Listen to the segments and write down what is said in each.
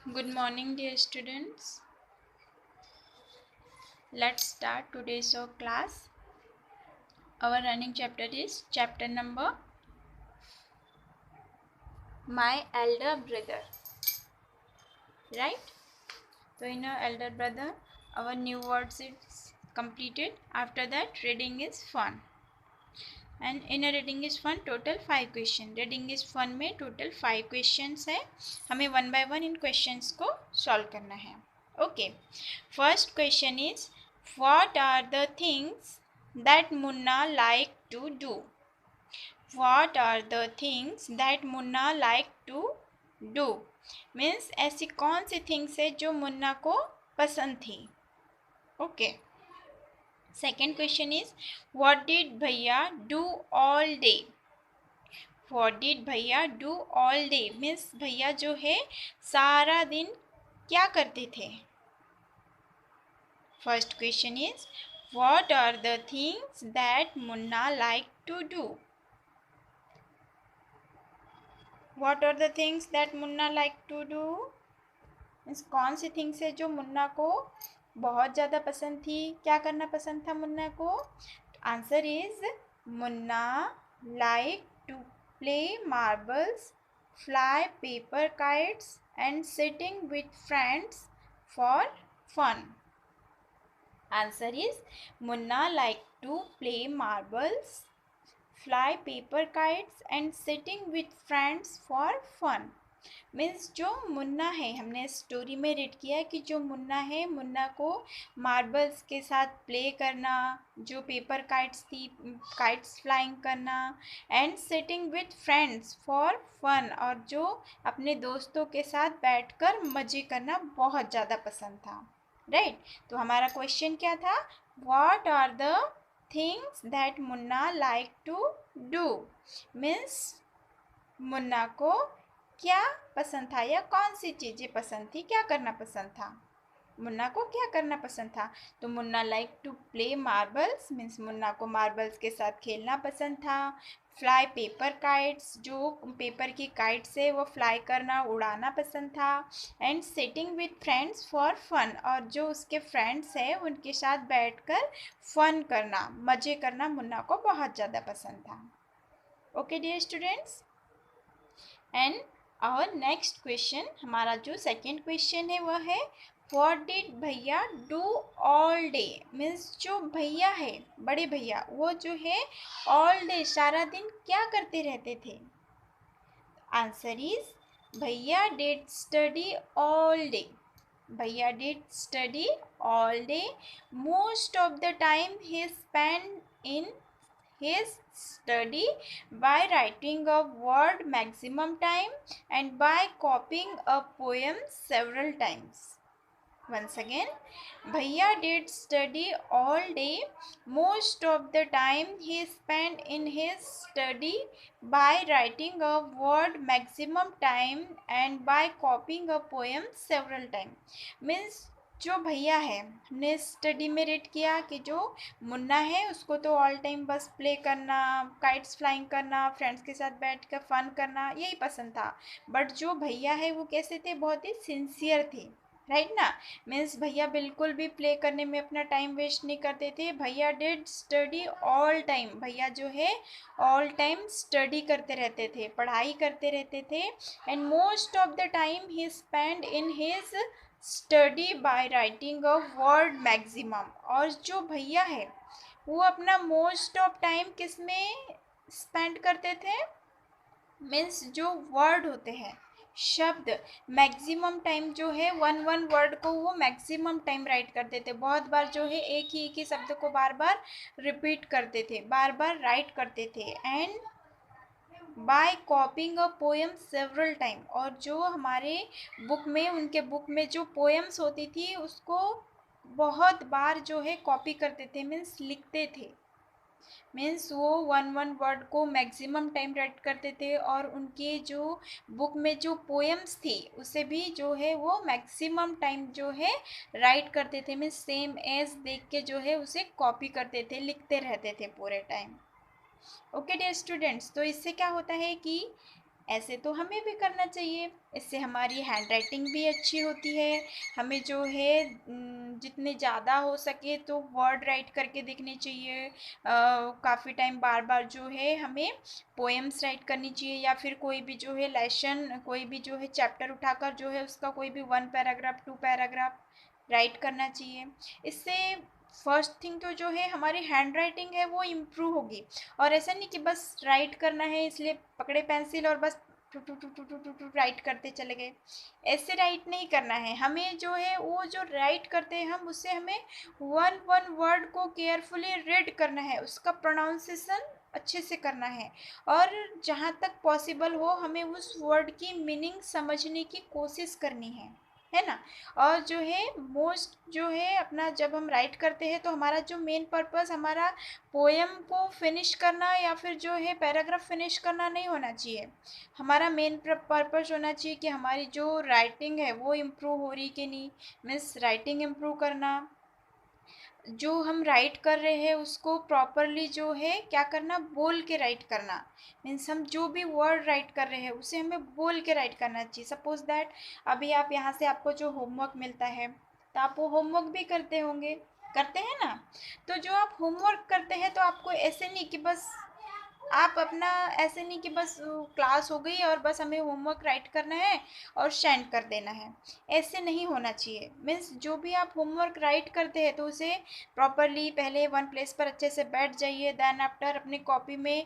Good morning, dear students. Let's start today's class. Our running chapter is chapter number My Elder Brother. Right? So in our elder brother, our new words is completed. After that, reading is fun. And in a reading is fun, total 5 question. Reading is fun में total 5 questions है. हमें one by one in questions को solve करना है. Okay. First question is, what are the things that Munna like to do? What are the things that Munna like to do? Means ऐसी कौन सी things है जो मुन्ना को पसंद थी? Okay. Second question is, what did Bhaiya do all day? What did Bhaiya do all day? Means भैया जो है सारा दिन क्या करते थे? First question is, what are the things that Munna like to do? What are the things that Munna like to do? Means कौन see things है जो मुन्ना को बहुत ज़्यादा पसंद थी? क्या करना पसंद था मुन्ना को? Answer is Munna like to play marbles, fly paper kites and sitting with friends for fun. Answer is Munna like to play marbles, fly paper kites and sitting with friends for fun. Means जो मुन्ना है, हमने story में read किया है कि जो मुन्ना है, मुन्ना को मार्बल्स के साथ प्ले करना, जो पेपर काइट्स थी काइट्स फ्लाइंग करना, and sitting with friends for fun, और जो अपने दोस्तों के साथ बैठकर मज़े करना बहुत ज़्यादा पसंद था. राइट. तो हमारा क्वेश्चन क्या था? What are the things that Munna like to do. Means Munna को क्या पसंद था या कौन सी चीज़ें पसंद थी, क्या करना पसंद था? मुन्ना को क्या करना पसंद था? तो Munna like to play marbles, means Munna को मार्बल्स के साथ खेलना पसंद था. फ्लाई पेपर काइट्स, जो पेपर की काइट्स है वो फ्लाई करना, उड़ाना पसंद था. And sitting with friends for fun, और जो उसके फ्रेंड्स हैं उनके साथ बैठकर फन करना, मज़े करना मुन्ना को बहुत ज़्यादा पसंद था. Okay dear students. एंड और नेक्स्ट क्वेश्चन, हमारा जो सेकेंड क्वेश्चन है वह है, व्हाट डिड भैया डू ऑल डे. मीन्स जो भैया है, बड़े भैया, वो जो है ऑल डे सारा दिन क्या करते रहते थे? आंसर इज भैया डिड स्टडी ऑल डे. भैया did study all day. Most of the time he spend in his study by writing a word maximum time and by copying a poem several times. Once again, Bhaiya did study all day. Most of the time he spent in his study by writing a word maximum time and by copying a poem several times. Means जो भैया है, हमने study में read किया कि जो मुन्ना है उसको तो ऑल टाइम बस प्ले करना, काइट्स फ्लाइंग करना, फ्रेंड्स के साथ बैठ कर फन करना, यही पसंद था. बट जो भैया है वो कैसे थे? बहुत ही सिंसियर थे. राइट ना. मीन्स भैया बिल्कुल भी प्ले करने में अपना टाइम वेस्ट नहीं करते थे. भैया डिड स्टडी ऑल टाइम. भैया जो है ऑल टाइम स्टडी करते रहते थे, पढ़ाई करते रहते थे. And most of the time he spend in his study by writing a word maximum. और जो भैया है वो अपना मोस्ट ऑफ टाइम किस में स्पेंड करते थे? मीन्स जो वर्ड होते हैं, शब्द, मैक्सिमम टाइम जो है वन वर्ड को वो मैक्सिमम टाइम राइट करते थे. बहुत बार जो है एक ही शब्द को बार बार रिपीट करते थे, बार बार राइट करते थे. And by copying a poem several time, और जो हमारे बुक में, उनके बुक में जो पोएम्स होती थी उसको बहुत बार जो है कॉपी करते थे, मीन्स लिखते थे. मीन्स वो वन वर्ड को मैक्सिमम टाइम राइट करते थे, और उनके जो बुक में जो पोएम्स थी उसे भी जो है वो मैक्सिमम टाइम जो है राइट करते थे. मीन्स सेम एज देख के जो है उसे कॉपी करते थे, लिखते रहते थे पूरे टाइम. Okay dear students. तो इससे क्या होता है कि ऐसे तो हमें भी करना चाहिए, इससे हमारी हैंड राइटिंग भी अच्छी होती है। हमें जो है जितने ज़्यादा हो सके तो वर्ड राइट करके देखने चाहिए। काफ़ी टाइम बार बार जो है हमें पोएम्स राइट करनी चाहिए, या फिर कोई भी जो है लेसन, कोई भी जो है चैप्टर उठाकर जो है उसका कोई भी 1 पैराग्राफ 2 पैराग्राफ राइट करना चाहिए। इससे फर्स्ट थिंग तो जो है हमारी हैंड राइटिंग है वो इम्प्रूव होगी। और ऐसा नहीं कि बस राइट करना है इसलिए पकड़े पेंसिल और बस टू टू टू टू टू टू टू राइट करते चले गए। ऐसे राइट नहीं करना है हमें, जो है वो जो राइट करते हैं हम उससे हमें वन वन वर्ड को केयरफुली रीड करना है, उसका प्रोनाउंसिएशन अच्छे से करना है, और जहाँ तक पॉसिबल हो हमें उस वर्ड की मीनिंग समझने की कोशिश करनी है ना। और जो है मोस्ट जो है अपना जब हम राइट करते हैं तो हमारा जो मेन पर्पस हमारा पोएम को फिनिश करना या फिर जो है पैराग्राफ फिनिश करना नहीं होना चाहिए। हमारा मेन पर्पस होना चाहिए कि हमारी जो राइटिंग है वो इम्प्रूव हो रही कि नहीं, मीन्स राइटिंग इम्प्रूव करना, जो हम राइट कर रहे हैं उसको प्रॉपरली जो है क्या करना, बोल के राइट करना। मीन्स हम जो भी वर्ड राइट कर रहे हैं उसे हमें बोल के राइट करना चाहिए। सपोज दैट अभी आप यहाँ से आपको जो होमवर्क मिलता है तो आप वो होमवर्क भी करते होंगे, करते हैं ना। तो जो आप होमवर्क करते हैं तो आपको ऐसे नहीं कि बस आप अपना, ऐसे नहीं कि बस क्लास हो गई और बस हमें होमवर्क राइट करना है और सेंड कर देना है, ऐसे नहीं होना चाहिए। मीन्स जो भी आप होमवर्क राइट करते हैं तो उसे प्रॉपरली पहले वन प्लेस पर अच्छे से बैठ जाइए, देन आफ्टर अपनी कॉपी में।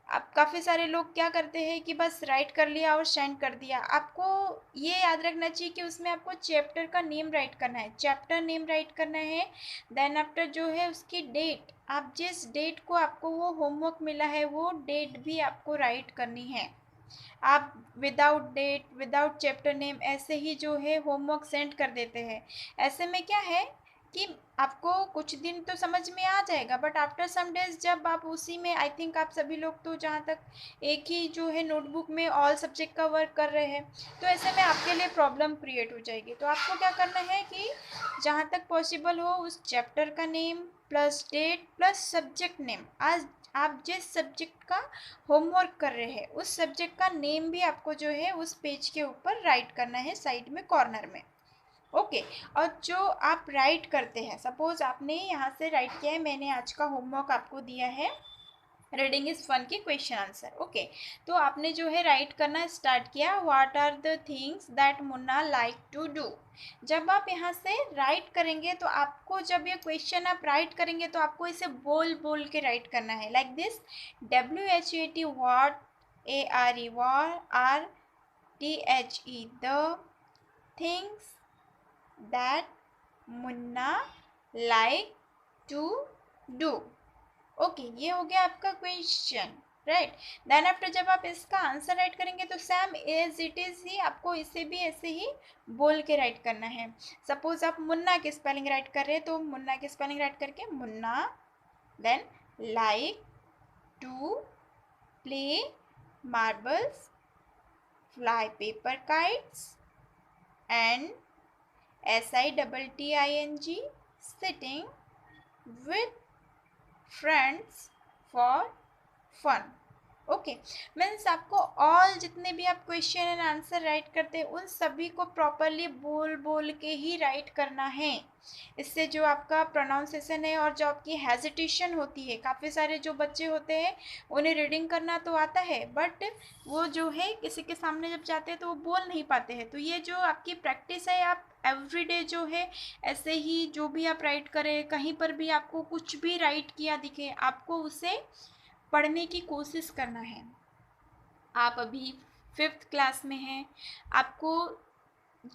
अब काफ़ी सारे लोग क्या करते हैं कि बस राइट कर लिया और सेंड कर दिया। आपको ये याद रखना चाहिए कि उसमें आपको चैप्टर का नेम राइट करना है, चैप्टर नेम राइट करना है। देन आफ्टर जो है उसकी डेट, आप जिस डेट को आपको वो होमवर्क मिला है वो डेट भी आपको राइट करनी है। आप without date without chapter name ऐसे ही जो है होमवर्क सेंड कर देते हैं। ऐसे में क्या है कि आपको कुछ दिन तो समझ में आ जाएगा, बट आफ्टर सम डेज जब आप उसी में, आई थिंक आप सभी लोग तो जहाँ तक एक ही जो है नोटबुक में ऑल सब्जेक्ट का वर्क कर रहे हैं, तो ऐसे में आपके लिए प्रॉब्लम क्रिएट हो जाएगी। तो आपको क्या करना है कि जहाँ तक पॉसिबल हो उस चैप्टर का name plus date plus subject name, आज आप जिस सब्जेक्ट का होमवर्क कर रहे हैं उस सब्जेक्ट का नेम भी आपको जो है उस पेज के ऊपर राइट करना है साइड में कॉर्नर में। ओके। और जो आप राइट करते हैं, सपोज आपने यहाँ से राइट किया है, मैंने आज का होमवर्क आपको दिया है रीडिंग इज फन की क्वेश्चन आंसर। ओके, तो आपने जो है राइट करना स्टार्ट किया, what are the things that Munna like to do. जब आप यहाँ से राइट करेंगे तो आपको, जब ये क्वेश्चन आप राइट करेंगे तो आपको इसे बोल बोल के राइट करना है, like this, WHAT what, ARE RTHE the things that Munna like to do. Okay, ये हो गया आपका क्वेश्चन, राइट। देन आफ्टर जब आप इसका आंसर राइट करेंगे तो सेम एज इट इज ही आपको इसे भी ऐसे ही बोल के राइट करना है। सपोज आप मुन्ना की स्पेलिंग राइट कर रहे हैं तो मुन्ना की स्पेलिंग राइट करके Munna, then like to play marbles, fly paper kites, and SITTING sitting with friends for fun. Okay, means आपको ऑल जितने भी आप क्वेश्चन एंड आंसर राइट करते हैं उन सभी को प्रॉपरली बोल बोल के ही राइट करना है। इससे जो आपका प्रोनाउंसिएशन है और जो आपकी हेजिटेशन होती है, काफ़ी सारे जो बच्चे होते हैं उन्हें रीडिंग करना तो आता है बट वो जो है किसी के सामने जब जाते हैं तो वो बोल नहीं पाते हैं। तो ये जो आपकी प्रैक्टिस है, आप एवरीडे जो है ऐसे ही जो भी आप राइट करें, कहीं पर भी आपको कुछ भी राइट किया दिखे आपको उसे पढ़ने की कोशिश करना है। आप अभी 5th क्लास में हैं, आपको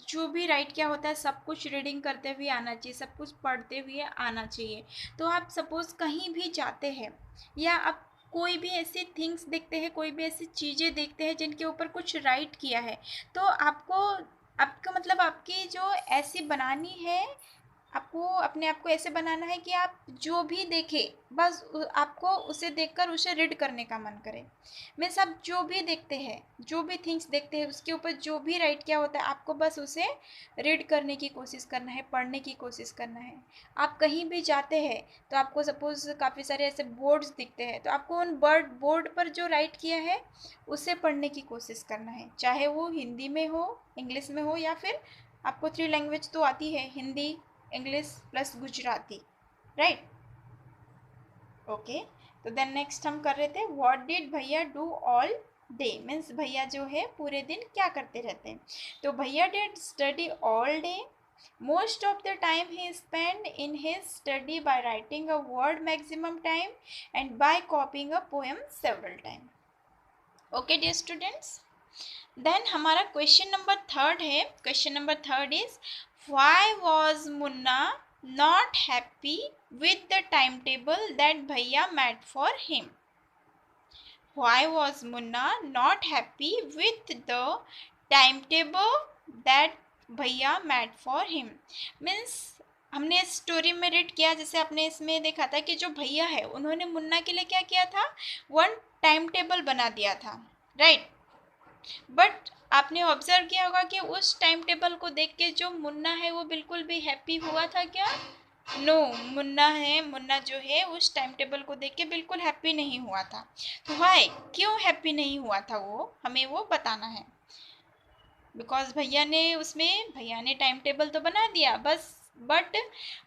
जो भी राइट किया होता है सब कुछ रीडिंग करते हुए आना चाहिए, सब कुछ पढ़ते हुए आना चाहिए। तो आप सपोज़ कहीं भी जाते हैं या आप कोई भी ऐसी थिंग्स देखते हैं, कोई भी ऐसी चीज़ें देखते हैं जिनके ऊपर कुछ राइट किया है, तो आपको, आपका मतलब आपकी जो ऐसी बनानी है आपको अपने आप को ऐसे बनाना है कि आप जो भी देखें बस आपको उसे देखकर उसे रीड करने का मन करे। मीन्स आप जो भी देखते हैं, जो भी थिंग्स देखते हैं, उसके ऊपर जो भी राइट किया होता है आपको बस उसे रीड करने की कोशिश करना है, पढ़ने की कोशिश करना है। आप कहीं भी जाते हैं तो आपको सपोज काफ़ी सारे ऐसे बोर्ड्स दिखते हैं, तो आपको उन बोर्ड पर जो राइट किया है उसे पढ़ने की कोशिश करना है, चाहे वो हिंदी में हो, इंग्लिश में हो, या फिर आपको 3 लैंग्वेज तो आती है, Hindi, English plus Gujarati, right. Okay, तो देन नेक्स्ट हम कर रहे थे व्हाट डिड भैया डू ऑल डे। मीन्स भैया जो है पूरे दिन क्या करते रहते हैं। तो भैया did study all day. Most of the time he spend in his study by writing a word maximum time and by copying a poem several time. Okay dear students, then हमारा क्वेश्चन नंबर 3 है। Question number 3 is why was Munna not happy with the timetable that bhaiya made for him. Why was Munna not happy with the timetable that bhaiya made for him? Means हमने इस story में read किया, जैसे आपने इसमें देखा था कि जो भैया है उन्होंने मुन्ना के लिए क्या किया था, वन टाइम टेबल बना दिया था, राइट। बट आपने ऑब्जर्व किया होगा कि उस टाइम टेबल को देख के जो मुन्ना है वो बिल्कुल भी हैप्पी हुआ था क्या? नो, मुन्ना जो है उस टाइम टेबल को देख के बिल्कुल हैप्पी नहीं हुआ था। तो वाई, क्यों हैप्पी नहीं हुआ था वो हमें वो बताना है। बिकॉज भैया ने टाइम टेबल तो बना दिया बस, बट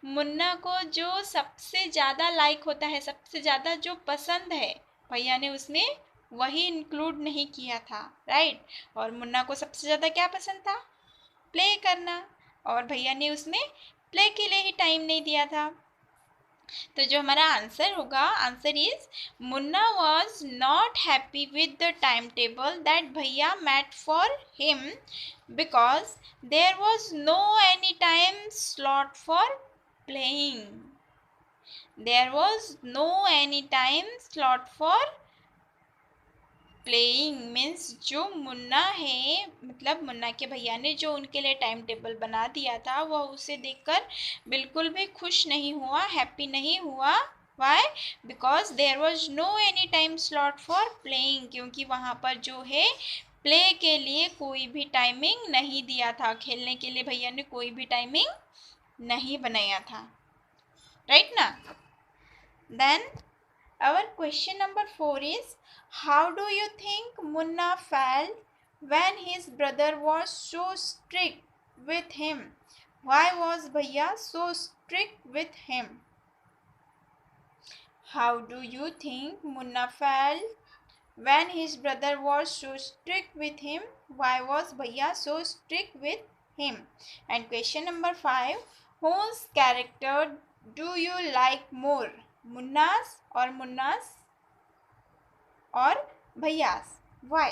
मुन्ना को जो सबसे ज़्यादा लाइक होता है, सबसे ज़्यादा जो पसंद है, भैया ने उसमें वही इंक्लूड नहीं किया था, राइट। और मुन्ना को सबसे ज़्यादा क्या पसंद था, प्ले करना, और भैया ने उसमें प्ले के लिए ही टाइम नहीं दिया था। तो जो हमारा आंसर होगा, answer is Munna was not happy with the time table that भैया made for him because there was no any time slot for playing. There was no any time slot for playing. Means जो मुन्ना है, मतलब मुन्ना के भैया ने जो उनके लिए टाइम टेबल बना दिया था वह उसे देखकर बिल्कुल भी खुश नहीं हुआ, हैप्पी नहीं हुआ। Why? Because there was no any time slot for playing, क्योंकि वहाँ पर जो है प्ले के लिए कोई भी टाइमिंग नहीं दिया था, खेलने के लिए भैया ने कोई भी टाइमिंग नहीं बनाया था, राइट ना। Then our question number 4 is how do you think Munna felt when his brother was so strict with him? Why was Bhaiya so strict with him? How do you think Munna felt when his brother was so strict with him? Why was Bhaiya so strict with him? And question number 5, whose character do you like more? Munna's or Bhaiya's? Why?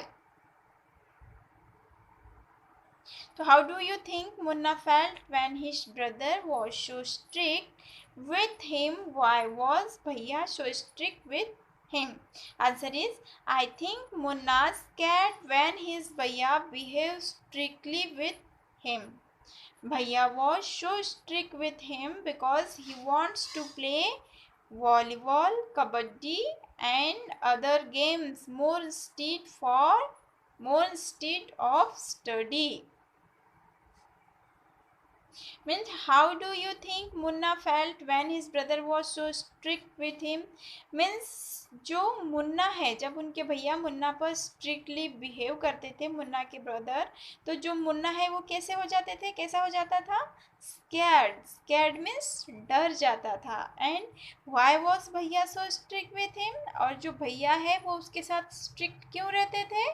So how do you think Munna felt when his brother was so strict with him? Why was Bhaiya so strict with him? Answer is, I think Munna scared when his Bhaiya behaved strictly with him. Bhaiya was so strict with him because he wants to play volleyball, kabaddi and other games more instead of study. Means how do you think Munna felt when his brother was so strict with him? Means जो मुन्ना है, जब उनके भैया मुन्ना पर strictly behave करते थे, मुन्ना के brother, तो जो मुन्ना है वो कैसे हो जाते थे, कैसा हो जाता था, स्कैर्ड मीन्स डर जाता था। एंड वाई वॉज भैया सो स्ट्रिक्ट विथ हिम, और जो भैया है वो उसके साथ स्ट्रिक्ट क्यों रहते थे?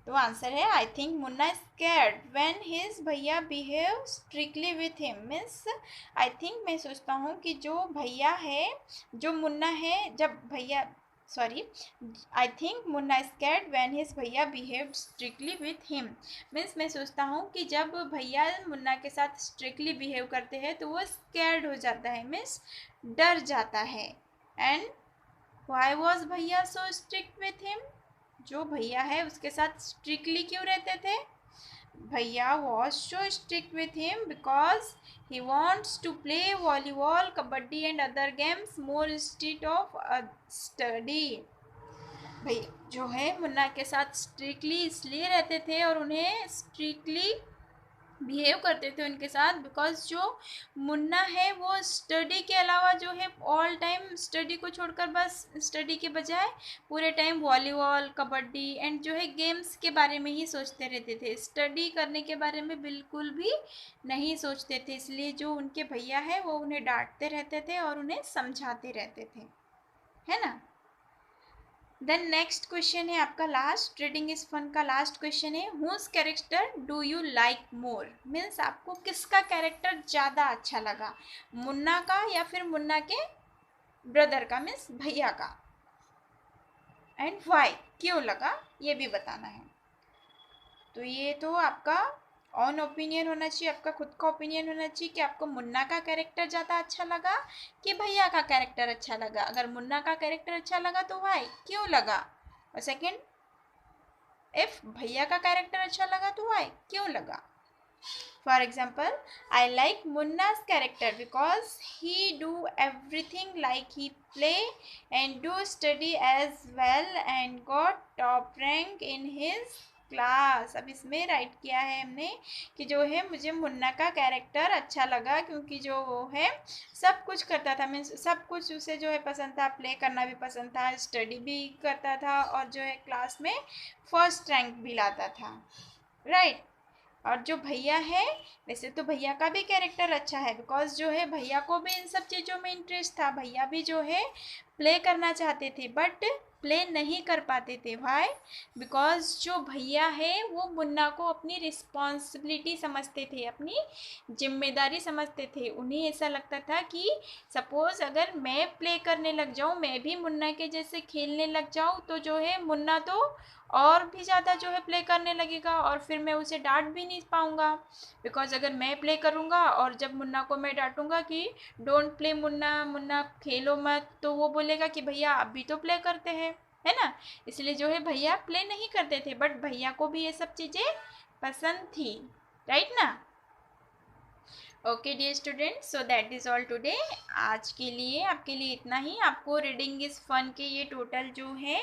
तो आंसर है I think Munna scared when his भैया behave strictly with him. Means I think, मैं सोचता हूँ कि जो भैया है, जो मुन्ना है, जब भैया I think Munna scared when his भैया behave strictly with him. Means मैं सोचता हूँ कि जब भैया मुन्ना के साथ स्ट्रिक्टली बिहेव करते हैं तो वो स्कैर्ड हो जाता है, मीन्स डर जाता है। एंड वाई वॉज भैया सो स्ट्रिक्ट विथ हिम, जो भैया है उसके साथ स्ट्रिक्टली क्यों रहते थे? भैया was so strict with him because he wants to play volleyball, kabaddi and other games more instead of study. भाई जो है मुन्ना के साथ स्ट्रिक्टली इसलिए रहते थे और उन्हें स्ट्रिक्टली बिहेव करते थे उनके साथ बिकॉज जो मुन्ना है वो स्टडी के अलावा जो है ऑल टाइम स्टडी को छोड़कर बस स्टडी के बजाय पूरे टाइम वॉलीबॉल कबड्डी एंड जो है गेम्स के बारे में ही सोचते रहते थे, स्टडी करने के बारे में बिल्कुल भी नहीं सोचते थे। इसलिए जो उनके भैया है वो उन्हें डांटते रहते थे और उन्हें समझाते रहते थे, है ना। देन नेक्स्ट क्वेश्चन है आपका लास्ट, रीडिंग इज फन का लास्ट क्वेश्चन है, whose character do you like more, means आपको किसका कैरेक्टर ज़्यादा अच्छा लगा, मुन्ना का या फिर मुन्ना के ब्रदर का मीन्स भैया का, एंड वाई, क्यों लगा ये भी बताना है। तो ये तो आपका ऑन ओपिनियन होना चाहिए, आपका खुद का ओपिनियन होना चाहिए कि आपको मुन्ना का कैरेक्टर ज़्यादा अच्छा लगा कि भैया का कैरेक्टर अच्छा लगा। अगर मुन्ना का कैरेक्टर अच्छा लगा तो वाई, क्यों लगा, और सेकंड इफ भैया का कैरेक्टर अच्छा लगा तो वाई, क्यों लगा। For example I like Munna's character because he do everything like he play and do study as well and got top rank in his class. अब इसमें राइट किया है हमने कि जो है मुझे मुन्ना का कैरेक्टर अच्छा लगा क्योंकि जो वो है सब कुछ करता था, मीन्स सब कुछ उसे जो है पसंद था, प्ले करना भी पसंद था, स्टडी भी करता था और जो है क्लास में फर्स्ट रैंक भी लाता था, राइट। और जो भैया है वैसे तो भैया का भी कैरेक्टर अच्छा है बिकॉज जो है भैया को भी इन सब चीज़ों में इंटरेस्ट था, भैया भी जो है प्ले करना चाहते थे बट प्ले नहीं कर पाते थे, वाई बिकॉज जो भैया है वो मुन्ना को अपनी रिस्पॉन्सिबिलिटी समझते थे, अपनी जिम्मेदारी समझते थे। उन्हें ऐसा लगता था कि सपोज़ अगर मैं प्ले करने लग जाऊँ, मैं भी मुन्ना के जैसे खेलने लग जाऊँ तो जो है मुन्ना तो और भी ज़्यादा जो है प्ले करने लगेगा और फिर मैं उसे डांट भी नहीं पाऊँगा बिकॉज अगर मैं प्ले करूँगा और जब मुन्ना को मैं डांटूँगा कि डोंट प्ले मुन्ना, मुन्ना खेलो मत, तो वो बोलेगा कि भैया अभी तो प्ले करते हैं, है ना। इसलिए जो है भैया प्ले नहीं करते थे बट भैया को भी ये सब चीज़ें पसंद थी, राइट ना। Okay dear student, so that is all today. आज के लिए आपके लिए इतना ही। आपको रीडिंग इज़ फन के ये टोटल जो है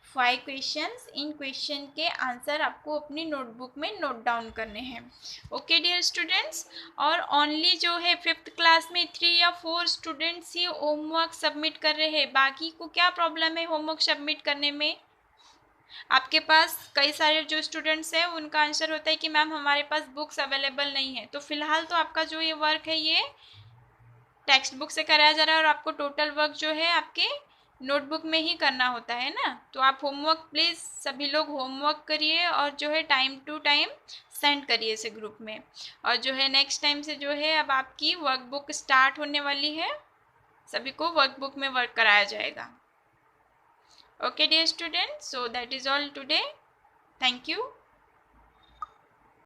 5 क्वेश्चंस, इन क्वेश्चन के आंसर आपको अपनी नोटबुक में नोट डाउन करने हैं। ओके डियर स्टूडेंट्स, और ओनली जो है 5th क्लास में 3 या 4 स्टूडेंट्स ही होमवर्क सबमिट कर रहे हैं, बाकी को क्या प्रॉब्लम है होमवर्क सबमिट करने में। आपके पास कई सारे जो स्टूडेंट्स हैं उनका आंसर होता है कि मैम हमारे पास बुक्स अवेलेबल नहीं है, तो फिलहाल तो आपका जो ये वर्क है ये टेक्स्ट बुक से कराया जा रहा है और आपको टोटल वर्क जो है आपके नोटबुक में ही करना होता है ना। तो आप होमवर्क प्लीज़ सभी लोग होमवर्क करिए और जो है टाइम टू टाइम सेंड करिए इसे ग्रुप में। और जो है नेक्स्ट टाइम से जो है अब आपकी वर्कबुक स्टार्ट होने वाली है, सभी को वर्कबुक में वर्क कराया जाएगा। Okay dear students, so that is all today. Thank you.